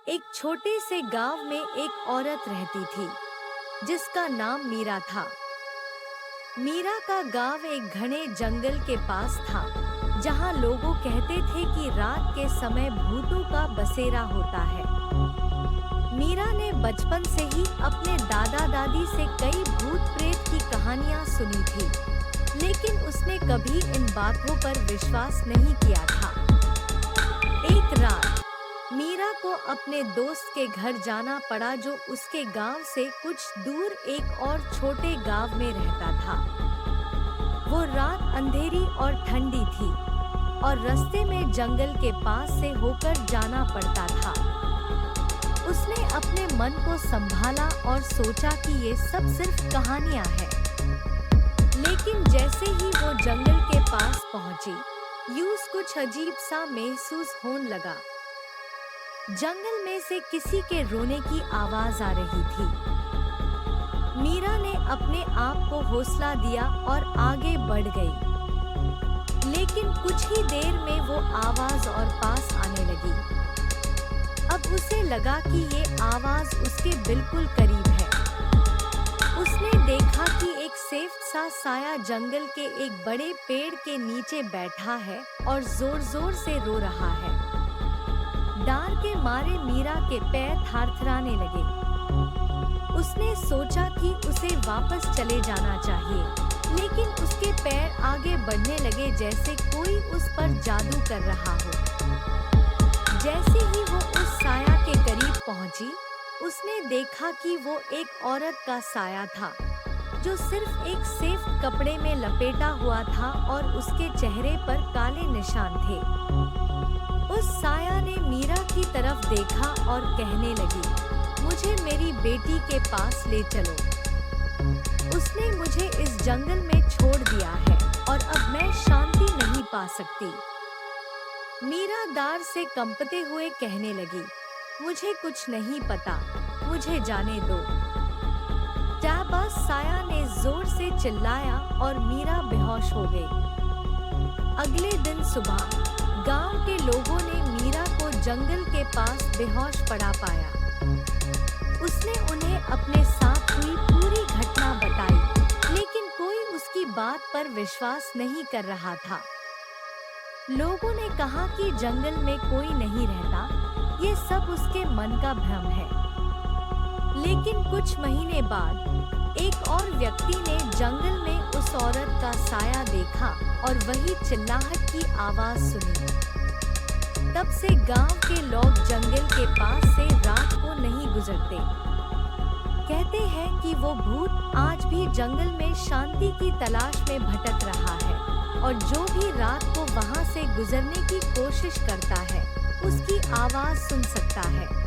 एक छोटे से गांव में एक औरत रहती थी जिसका नाम मीरा था। मीरा का गांव एक घने जंगल के पास था जहां लोगों कहते थे कि रात के समय भूतों का बसेरा होता है। मीरा ने बचपन से ही अपने दादा दादी से कई भूत प्रेत की कहानियां सुनी थी, लेकिन उसने कभी इन बातों पर विश्वास नहीं किया था। एक रात मीरा को अपने दोस्त के घर जाना पड़ा जो उसके गांव से कुछ दूर एक और छोटे गांव में रहता था। वो रात अंधेरी और ठंडी थी और रास्ते में जंगल के पास से होकर जाना पड़ता था। उसने अपने मन को संभाला और सोचा कि ये सब सिर्फ कहानियां हैं। लेकिन जैसे ही वो जंगल के पास पहुंची, यूं कुछ अजीब सा महसूस होने लगा। जंगल में से किसी के रोने की आवाज आ रही थी। मीरा ने अपने आप को हौसला दिया और आगे बढ़ गई, लेकिन कुछ ही देर में वो आवाज और पास आने लगी। अब उसे लगा कि ये आवाज उसके बिल्कुल करीब है। उसने देखा कि एक सेफ सा साया जंगल के एक बड़े पेड़ के नीचे बैठा है और जोर-जोर से रो रहा है। डर के मारे मीरा के पैर थरथराने लगे। उसने सोचा कि उसे वापस चले जाना चाहिए, लेकिन उसके पैर आगे बढ़ने लगे जैसे कोई उस पर जादू कर रहा हो। जैसे ही वो उस साया के करीब पहुंची, उसने देखा कि वो एक औरत का साया था जो सिर्फ एक सेफ कपड़े में लपेटा हुआ था और उसके चेहरे पर काले निशान थे। उस साया ने मीरा की तरफ देखा और कहने लगी, मुझे मेरी बेटी के पास ले चलो। उसने मुझे इस जंगल में छोड़ दिया है और अब मैं शांति नहीं पा सकती। मीरा डर से कंपते हुए कहने लगी, मुझे कुछ नहीं पता, मुझे जाने दो। बस साया ने जोर से चिल्लाया और मीरा बेहोश हो गई। अगले दिन सुबह गांव के लोगों ने मीरा को जंगल के पास बेहोश पड़ा पाया। उसने उन्हें अपने साथ हुई पूरी घटना बताई, लेकिन कोई उसकी बात पर विश्वास नहीं कर रहा था। लोगों ने कहा कि जंगल में कोई नहीं रहता, ये सब उसके मन का भ्रम है। लेकिन कुछ महीने बाद एक और व्यक्ति ने जंगल में उस औरत का साया देखा और वही चिल्लाहट की आवाज सुनी। तब से गांव के लोग जंगल के पास से रात को नहीं गुजरते। कहते हैं कि वो भूत आज भी जंगल में शांति की तलाश में भटक रहा है और जो भी रात को वहां से गुजरने की कोशिश करता है, उसकी आवाज सुन सकता है।